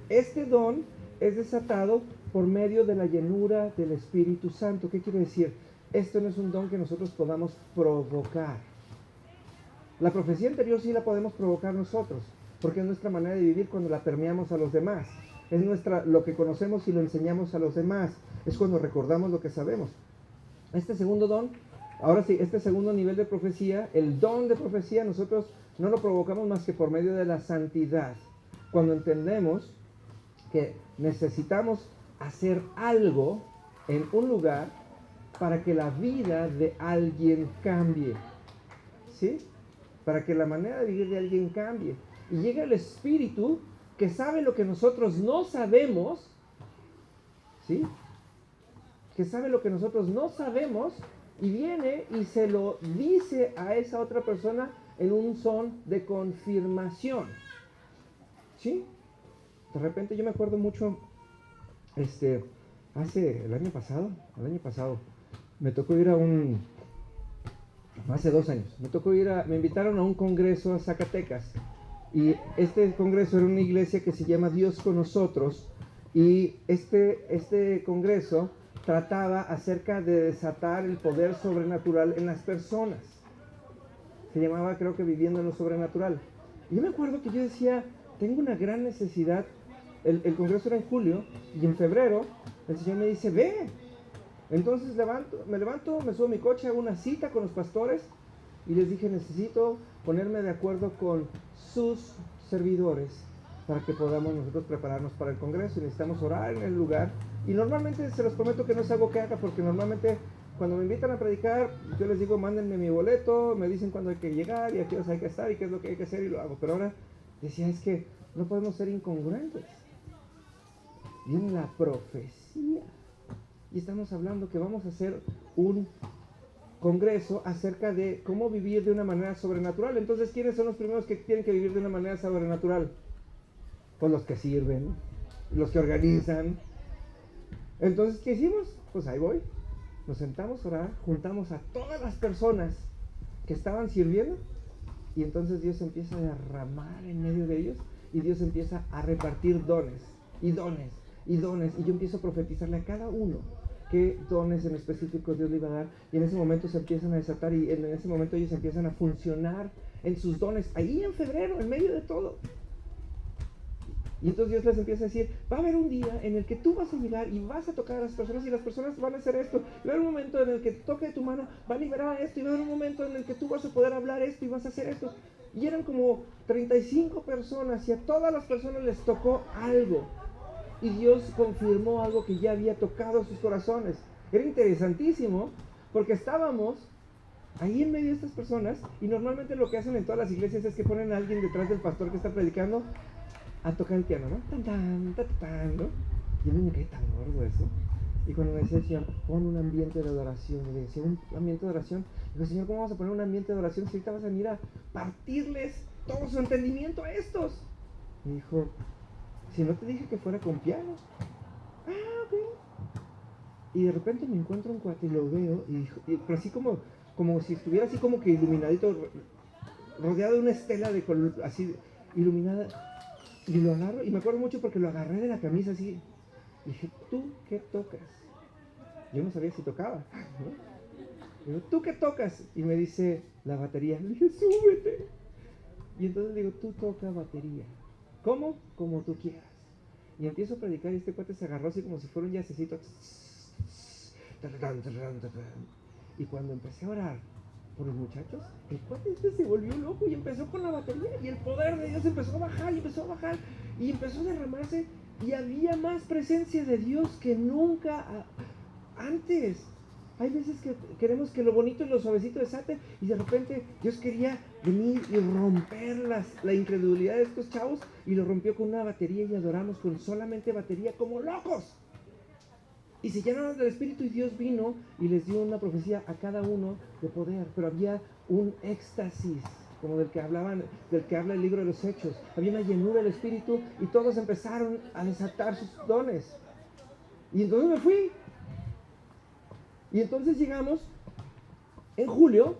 Este don es desatado por medio de la llenura del Espíritu Santo. ¿Qué quiere decir? Esto no es un don que nosotros podamos provocar. La profecía anterior sí la podemos provocar nosotros, porque es nuestra manera de vivir cuando la permeamos a los demás. Es lo que conocemos y lo enseñamos a los demás. es cuando recordamos lo que sabemos. Este segundo don, ahora sí, este segundo nivel de profecía, el don de profecía, nosotros no lo provocamos más que por medio de la santidad. Cuando entendemos que necesitamos hacer algo en un lugar para que la vida de alguien cambie, ¿sí? Para que la manera de vivir de alguien cambie. Y llega el Espíritu que sabe lo que nosotros no sabemos, ¿sí? Que sabe lo que nosotros no sabemos y viene y se lo dice a esa otra persona en un son de confirmación, ¿sí? De repente yo me acuerdo mucho, hace el año pasado, me tocó ir hace 2 años, me invitaron a un congreso a Zacatecas, y este congreso era una iglesia que se llama Dios con Nosotros, y este congreso trataba acerca de desatar el poder sobrenatural en las personas. Se llamaba, creo que, Viviendo en lo Sobrenatural. Y yo me acuerdo que yo decía, tengo una gran necesidad. El congreso era en julio, y en febrero el Señor me dice, ve. Entonces me levanto, me subo a mi coche, hago una cita con los pastores, y les dije, necesito ponerme de acuerdo con sus servidores para que podamos nosotros prepararnos para el congreso, y necesitamos orar en el lugar. Y normalmente se los prometo que no es algo que haga, porque normalmente cuando me invitan a predicar, yo les digo, mándenme mi boleto, me dicen cuándo hay que llegar y a qué hora hay que estar y qué es lo que hay que hacer, y lo hago. Pero ahora decía, es que no podemos ser incongruentes. Viene la profecía y estamos hablando que vamos a hacer un congreso acerca de cómo vivir de una manera sobrenatural. Entonces, ¿quiénes son los primeros que tienen que vivir de una manera sobrenatural? Pues los que sirven, los que organizan. Entonces, ¿qué hicimos? Pues ahí voy. Nos sentamos a orar, juntamos a todas las personas que estaban sirviendo, y entonces Dios empieza a derramar en medio de ellos, y Dios empieza a repartir dones, y dones, y dones, y yo empiezo a profetizarle a cada uno qué dones en específico Dios le iba a dar, y en ese momento se empiezan a desatar, y en ese momento ellos empiezan a funcionar en sus dones, ahí en febrero, en medio de todo. Y entonces Dios les empieza a decir, va a haber un día en el que tú vas a llegar y vas a tocar a las personas, y las personas van a hacer esto. Y va a haber un momento en el que toque tu mano, va a liberar esto, y va a haber un momento en el que tú vas a poder hablar esto y vas a hacer esto. Y eran como 35 personas, y a todas las personas les tocó algo. Y Dios confirmó algo que ya había tocado sus corazones. Era interesantísimo, porque estábamos ahí en medio de estas personas, y normalmente lo que hacen en todas las iglesias es que ponen a alguien detrás del pastor que está predicando a tocar el piano, ¿no? Tan, tan, tan, tan, ¿no? Y a mí me cae tan gordo eso. Y cuando me decía el Señor, pon un ambiente de adoración, y le decía, ¿un ambiente de adoración? Digo, Señor, ¿cómo vamos a poner un ambiente de adoración si ahorita vas a venir a partirles todo su entendimiento a estos? Y dijo, si no te dije que fuera con piano. Ah, ok. Y de repente me encuentro un cuate y lo veo, y dijo, pero así como si estuviera así como que iluminadito, rodeado de una estela de color, así iluminada. Y lo agarro, y me acuerdo mucho porque lo agarré de la camisa así. Y dije, ¿tú qué tocas? Yo no sabía si tocaba, ¿no? Digo, ¿tú qué tocas? Y me dice, la batería. Le dije, súbete. Y entonces digo, tú toca batería. ¿Cómo? Como tú quieras. Y empiezo a predicar, y este cuate se agarró así como si fuera un yacecito. Y cuando empecé a orar por los muchachos, el cuate se volvió loco y empezó con la batería, y el poder de Dios empezó a bajar, y empezó a bajar, y empezó a derramarse, y había más presencia de Dios que nunca antes. Hay veces que queremos que lo bonito y lo suavecito desate, y de repente Dios quería venir y romper la incredulidad de estos chavos, y lo rompió con una batería, y adoramos con solamente batería como locos. Y se llenaron del Espíritu, y Dios vino y les dio una profecía a cada uno de poder. Pero había un éxtasis, como del que habla el libro de los Hechos. Había una llenura del Espíritu, y todos empezaron a desatar sus dones. Y entonces me fui. Y entonces llegamos en julio,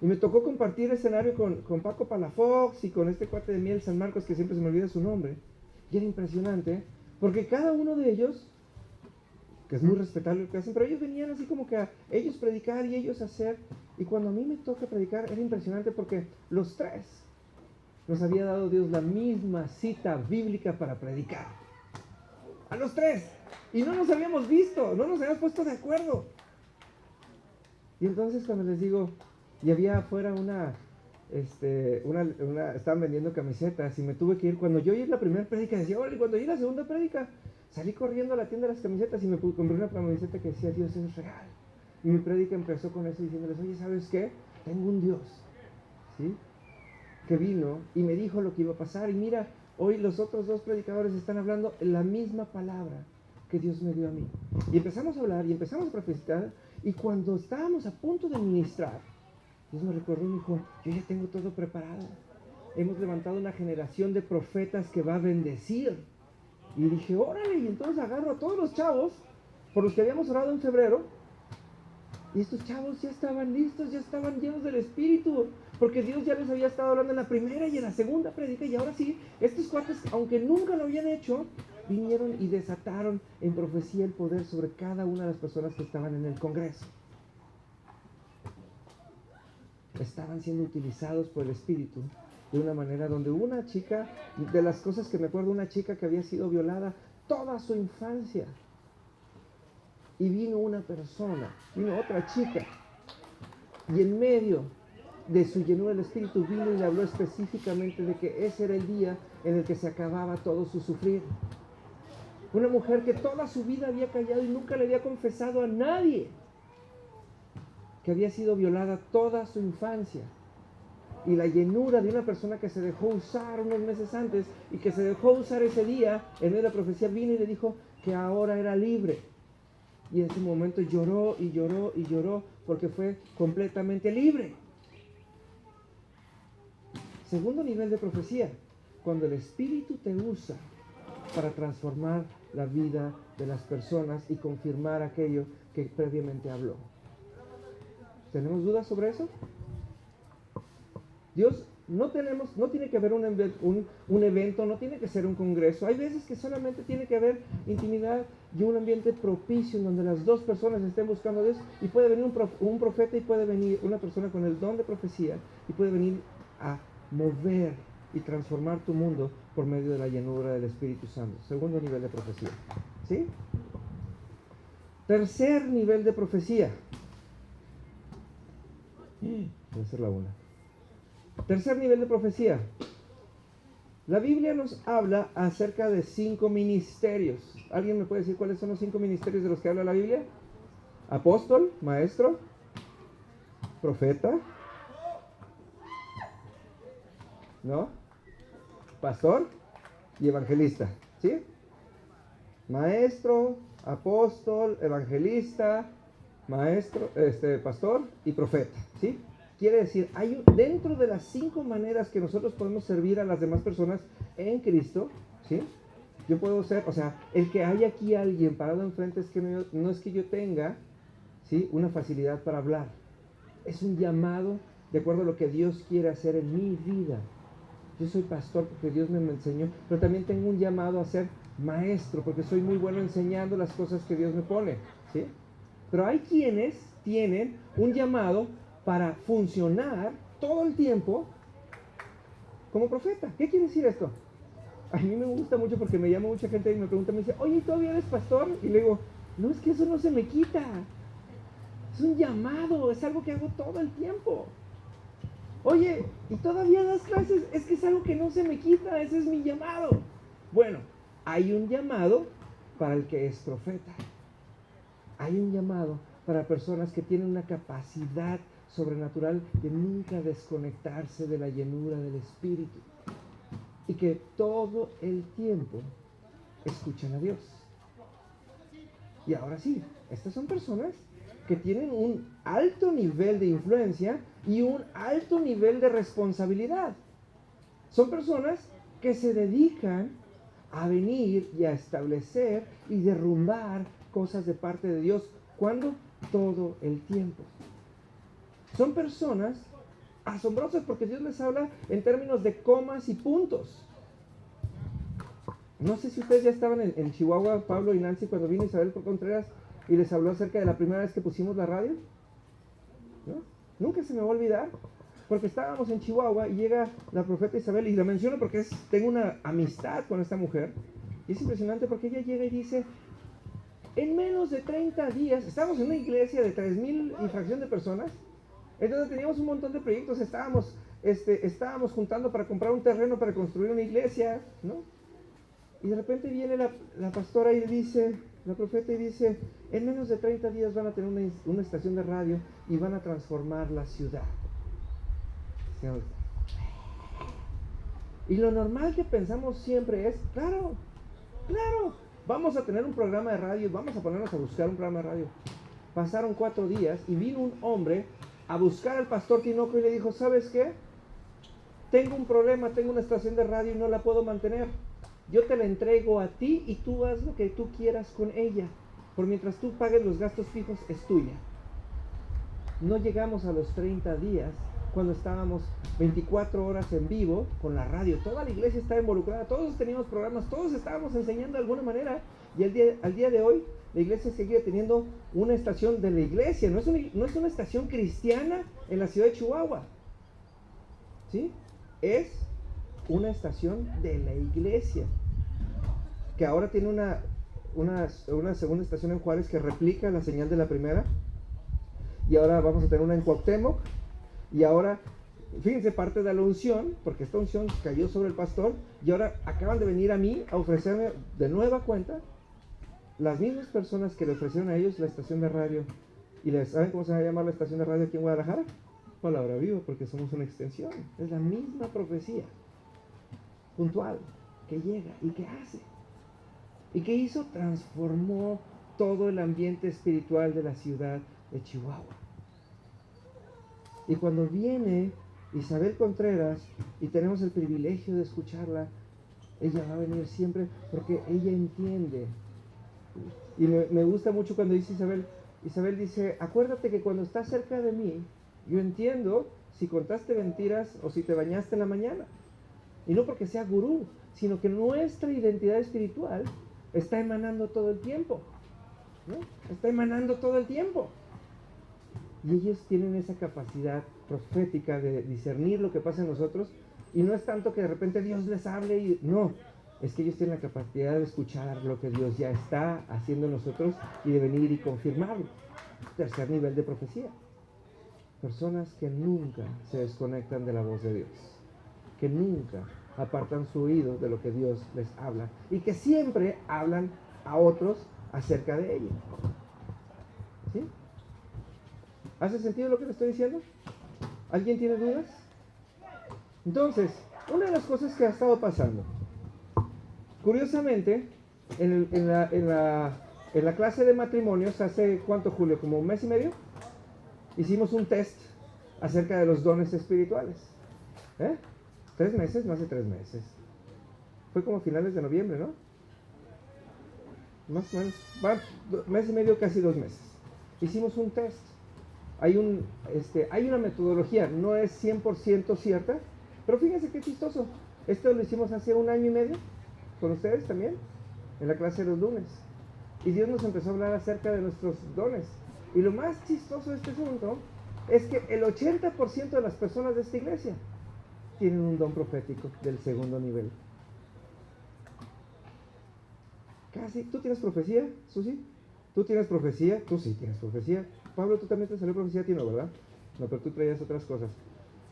y me tocó compartir escenario con Paco Palafox y con este cuate de Miel San Marcos, que siempre se me olvida su nombre. Y era impresionante, porque cada uno de ellos, que es muy respetable lo que hacen, pero ellos venían así como que a ellos predicar y ellos hacer. Y cuando a mí me toca predicar, era impresionante, porque los tres nos había dado Dios la misma cita bíblica para predicar. A los tres. Y no nos habíamos visto, no nos habíamos puesto de acuerdo. Y entonces cuando les digo, y había afuera estaban vendiendo camisetas y me tuve que ir. Cuando yo oí la primera prédica, decía, órale, cuando oí la segunda prédica, salí corriendo a la tienda de las camisetas y me compré una camiseta que decía, Dios es real. Y mi prédica empezó con eso diciéndoles, oye, ¿sabes qué? Tengo un Dios, ¿sí? Que vino y me dijo lo que iba a pasar. Y mira, hoy los otros dos predicadores están hablando la misma palabra que Dios me dio a mí. Y empezamos a hablar y empezamos a profetizar. Y cuando estábamos a punto de ministrar, Dios me recordó y me dijo, yo ya tengo todo preparado. Hemos levantado una generación de profetas que va a bendecir. Y dije, órale, y entonces agarro a todos los chavos por los que habíamos orado en febrero. Y estos chavos ya estaban listos, ya estaban llenos del Espíritu. Porque Dios ya les había estado hablando en la primera y en la segunda prédica. Y ahora sí, estos cuates, aunque nunca lo habían hecho, vinieron y desataron en profecía el poder sobre cada una de las personas que estaban en el Congreso. Estaban siendo utilizados por el Espíritu de una manera donde una chica, de las cosas que me acuerdo, una chica que había sido violada toda su infancia. Y vino una persona, vino otra chica, y en medio de su llenura del Espíritu vino y le habló específicamente de que ese era el día en el que se acababa todo su sufrir. Una mujer que toda su vida había callado y nunca le había confesado a nadie que había sido violada toda su infancia. Y la llenura de una persona que se dejó usar unos meses antes y que se dejó usar ese día, en medio de la profecía vino y le dijo que ahora era libre. Y en ese momento lloró y lloró y lloró porque fue completamente libre. Segundo nivel de profecía, cuando el Espíritu te usa para transformar la vida de las personas y confirmar aquello que previamente habló. ¿Tenemos dudas sobre eso? Dios, no tiene que haber un evento, no tiene que ser un congreso. Hay veces que solamente tiene que haber intimidad y un ambiente propicio en donde las dos personas estén buscando a Dios, y puede venir un profeta y puede venir una persona con el don de profecía y puede venir a mover y transformar tu mundo por medio de la llenura del Espíritu Santo. Segundo nivel de profecía. ¿Sí? Tercer nivel de profecía. Voy a hacer la una. Tercer nivel de profecía. La Biblia nos habla acerca de 5 ministerios. ¿Alguien me puede decir cuáles son los 5 ministerios de los que habla la Biblia? Apóstol, maestro, profeta, ¿no? Pastor y evangelista, ¿sí? Maestro, apóstol, evangelista, maestro, pastor y profeta, ¿sí? Quiere decir, dentro de las 5 maneras que nosotros podemos servir a las demás personas en Cristo, ¿sí? Yo puedo ser, o sea, el que haya aquí alguien parado enfrente es que no es que yo tenga, ¿sí?, una facilidad para hablar. Es un llamado de acuerdo a lo que Dios quiere hacer en mi vida. Yo soy pastor porque Dios me enseñó, pero también tengo un llamado a ser maestro porque soy muy bueno enseñando las cosas que Dios me pone, ¿sí? Pero hay quienes tienen un llamado para funcionar todo el tiempo como profeta. ¿Qué quiere decir esto? A mí me gusta mucho porque me llama mucha gente y me pregunta, me dice, oye, ¿todavía eres pastor? Y le digo, no, es que eso no se me quita. Es un llamado, es algo que hago todo el tiempo. Oye, ¿y todavía das clases? Es que es algo que no se me quita, ese es mi llamado. Bueno, hay un llamado para el que es profeta. Hay un llamado para personas que tienen una capacidad sobrenatural de nunca desconectarse de la llenura del Espíritu y que todo el tiempo escuchan a Dios. Y ahora sí, estas son personas que tienen un alto nivel de influencia y un alto nivel de responsabilidad. Son personas que se dedican a venir y a establecer y derrumbar cosas de parte de Dios. ¿Cuándo? Todo el tiempo. Son personas asombrosas porque Dios les habla en términos de comas y puntos. No sé si ustedes ya estaban en Chihuahua, Pablo y Nancy, cuando vino Isabel Contreras y les habló acerca de la primera vez que pusimos la radio, ¿no? Nunca se me va a olvidar, porque estábamos en Chihuahua y llega la profeta Isabel, y la menciono porque tengo una amistad con esta mujer, y es impresionante porque ella llega y dice, En menos de 30 días, estábamos en una iglesia de 3,000 y fracción de personas, entonces teníamos un montón de proyectos, estábamos juntando para comprar un terreno para construir una iglesia, ¿no? Y de repente viene la pastora y dice, la profeta y dice, en menos de 30 días van a tener una estación de radio y van a transformar la ciudad. Y lo normal que pensamos siempre es, claro, vamos a tener un programa de radio, vamos a ponernos a buscar un programa de radio. Pasaron 4 días y vino un hombre a buscar al pastor Tinoco y le dijo, ¿sabes qué? Tengo un problema, tengo una estación de radio y no la puedo mantener. Yo te la entrego a ti y tú haz lo que tú quieras con ella. Por mientras tú pagues los gastos fijos, es tuya. No llegamos a los 30 días cuando estábamos 24 horas en vivo con la radio. Toda la iglesia estaba involucrada, todos teníamos programas, todos estábamos enseñando de alguna manera. Y al día de hoy, la iglesia sigue teniendo una estación de la iglesia. No es una estación cristiana en la ciudad de Chihuahua. ¿Sí? Es una estación de la iglesia, que ahora tiene una segunda estación en Juárez que replica la señal de la primera, y ahora vamos a tener una en Cuauhtémoc, y ahora, fíjense, parte de la unción, porque esta unción cayó sobre el pastor, y ahora acaban de venir a mí a ofrecerme de nueva cuenta las mismas personas que le ofrecieron a ellos la estación de radio. ¿Y saben cómo se va a llamar la estación de radio aquí en Guadalajara? Palabra Viva, porque somos una extensión. Es la misma profecía puntual que llega y que hace. ¿Y qué hizo? Transformó todo el ambiente espiritual de la ciudad de Chihuahua. Y cuando viene Isabel Contreras y tenemos el privilegio de escucharla, ella va a venir siempre porque ella entiende. Y me gusta mucho cuando dice Isabel dice, acuérdate que cuando estás cerca de mí, yo entiendo si contaste mentiras o si te bañaste en la mañana. Y no porque sea gurú, sino que nuestra identidad espiritual está emanando todo el tiempo, ¿no? Está emanando todo el tiempo. Y ellos tienen esa capacidad profética de discernir lo que pasa en nosotros. Y no es tanto que de repente Dios les hable, no. Es que ellos tienen la capacidad de escuchar lo que Dios ya está haciendo en nosotros y de venir y confirmarlo. Tercer nivel de profecía. Personas que nunca se desconectan de la voz de Dios, que nunca apartan su oído de lo que Dios les habla y que siempre hablan a otros acerca de ello. ¿Sí? ¿Hace sentido lo que le estoy diciendo? ¿Alguien tiene dudas? Entonces, una de las cosas que ha estado pasando, curiosamente, en la clase de matrimonios, hace ¿cuánto, Julio? ¿Como un mes y medio? Hicimos un test acerca de los dones espirituales. 3 meses, no hace 3 meses. Fue como finales de noviembre, ¿no? Más o menos. Mes y medio, casi 2 meses. Hicimos un test. Hay una metodología, no es 100% cierta, pero fíjense qué chistoso. Esto lo hicimos hace 1 año y medio, con ustedes también, en la clase de los lunes. Y Dios nos empezó a hablar acerca de nuestros dones. Y lo más chistoso de este asunto es que el 80% de las personas de esta iglesia tienen un don profético del segundo nivel. Casi. ¿Tú tienes profecía, Susi? ¿Tú tienes profecía? Tú sí tienes profecía. Pablo, tú también te salió profecía a ti, ¿no, verdad? No, pero tú traías otras cosas.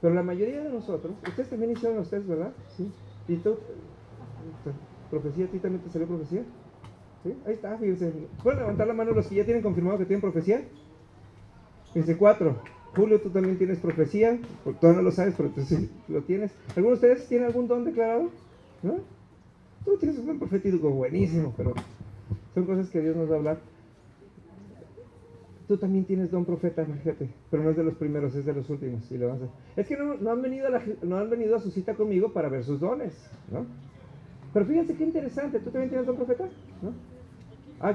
Pero la mayoría de nosotros, ustedes también hicieron los test, ¿verdad? Sí. ¿Y tú? ¿Profecía? ¿A ti también te salió profecía? ¿Sí? Ahí está, fíjense. ¿Pueden levantar la mano los que ya tienen confirmado que tienen profecía? Fíjense, 4. Julio, tú también tienes profecía. Porque tú no lo sabes, pero tú sí lo tienes. ¿Alguno de ustedes tiene algún don declarado? ¿No? Tú tienes un don profético buenísimo, pero son cosas que Dios nos va a hablar. Tú también tienes don profeta, fíjate, pero no es de los primeros, es de los últimos. Y lo vas a... Es que no han venido a su cita conmigo para ver sus dones, ¿no? Pero fíjense qué interesante, ¿tú también tienes don profeta? ¿No?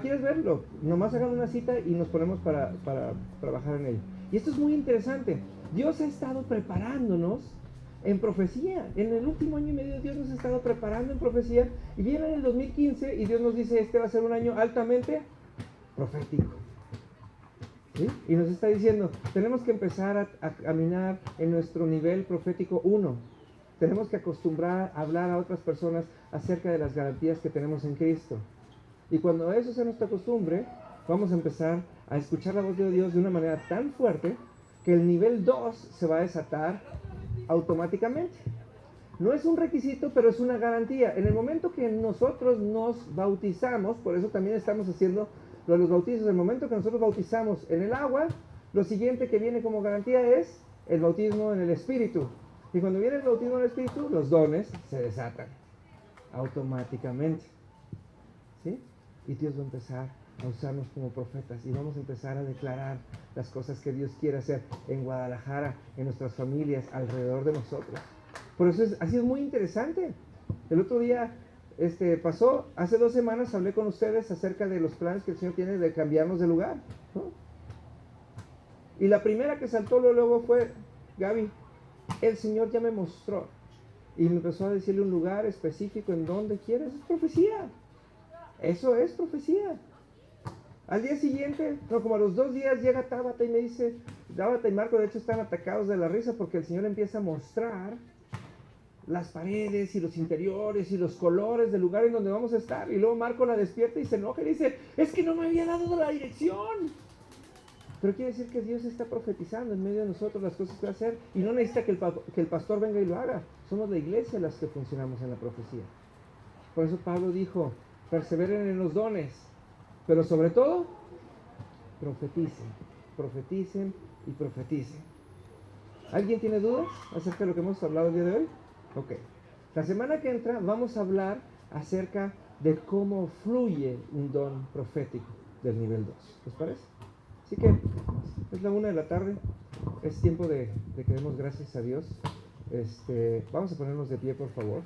¿Quieres verlo? Nomás hagan una cita y nos ponemos para trabajar en ello. Y esto es muy interesante. Dios ha estado preparándonos en profecía. En el último año y medio Dios nos ha estado preparando en profecía. Y viene en el 2015 y Dios nos dice, este va a ser un año altamente profético. ¿Sí? Y nos está diciendo, tenemos que empezar a caminar en nuestro nivel profético 1. Tenemos que acostumbrar a hablar a otras personas acerca de las garantías que tenemos en Cristo. Y cuando eso sea nuestra costumbre, vamos a empezar a escuchar la voz de Dios de una manera tan fuerte que el nivel 2 se va a desatar automáticamente. No es un requisito, pero es una garantía. En el momento que nosotros nos bautizamos, por eso también estamos haciendo lo de los bautizos, en el momento que nosotros bautizamos en el agua, lo siguiente que viene como garantía es el bautismo en el Espíritu. Y cuando viene el bautismo en el Espíritu, los dones se desatan automáticamente. ¿Sí? Y Dios va a empezar a usarnos como profetas y vamos a empezar a declarar las cosas que Dios quiere hacer en Guadalajara, en nuestras familias, alrededor de nosotros. Por eso ha sido muy interesante. El otro día pasó, hace 2 semanas hablé con ustedes acerca de los planes que el Señor tiene de cambiarnos de lugar, ¿no? Y la primera que saltó luego fue, Gaby, el Señor ya me mostró. Y me empezó a decirle un lugar específico en donde quieres. Es profecía. Eso es profecía. Al día siguiente, no, como a los 2 días, llega Tabata y me dice, Tabata y Marco de hecho están atacados de la risa porque el Señor empieza a mostrar las paredes y los interiores y los colores del lugar en donde vamos a estar. Y luego Marco la despierta y se enoja y dice, es que no me había dado la dirección. Pero quiere decir que Dios está profetizando en medio de nosotros las cosas que va a hacer y no necesita que el pastor venga y lo haga. Somos la iglesia las que funcionamos en la profecía. Por eso Pablo dijo, perseveren en los dones, pero sobre todo, profeticen, profeticen y profeticen. ¿Alguien tiene dudas acerca de lo que hemos hablado el día de hoy? Ok. La semana que entra vamos a hablar acerca de cómo fluye un don profético del nivel 2. ¿Les parece? Así que es la 1 de la tarde. Es tiempo de que demos gracias a Dios. Vamos a ponernos de pie, por favor.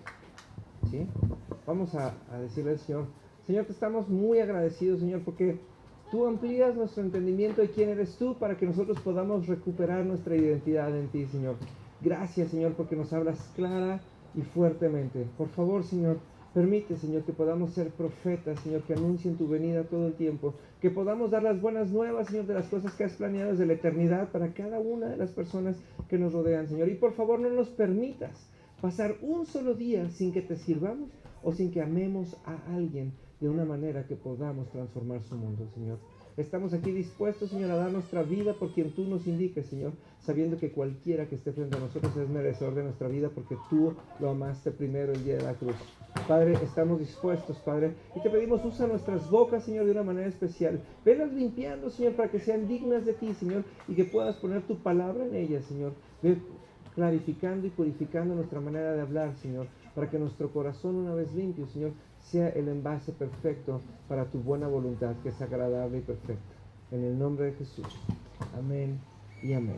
¿Sí? Vamos a decirle al Señor, Señor, te estamos muy agradecidos, Señor, porque tú amplías nuestro entendimiento de quién eres tú para que nosotros podamos recuperar nuestra identidad en ti, Señor. Gracias, Señor, porque nos hablas clara y fuertemente. Por favor, Señor, permite, Señor, que podamos ser profetas, Señor, que anuncien tu venida todo el tiempo, que podamos dar las buenas nuevas, Señor, de las cosas que has planeado desde la eternidad para cada una de las personas que nos rodean, Señor. Y por favor, no nos permitas pasar un solo día sin que te sirvamos o sin que amemos a alguien de una manera que podamos transformar su mundo, Señor. Estamos aquí dispuestos, Señor, a dar nuestra vida por quien tú nos indiques, Señor, sabiendo que cualquiera que esté frente a nosotros es merecedor de nuestra vida porque tú lo amaste primero el día de la cruz. Padre, estamos dispuestos, Padre, y te pedimos, usa nuestras bocas, Señor, de una manera especial. Venlas limpiando, Señor, para que sean dignas de ti, Señor, y que puedas poner tu palabra en ellas, Señor. Ve clarificando y purificando nuestra manera de hablar, Señor, para que nuestro corazón, una vez limpio, Señor, sea el envase perfecto para tu buena voluntad, que es agradable y perfecta. En el nombre de Jesús. Amén y amén.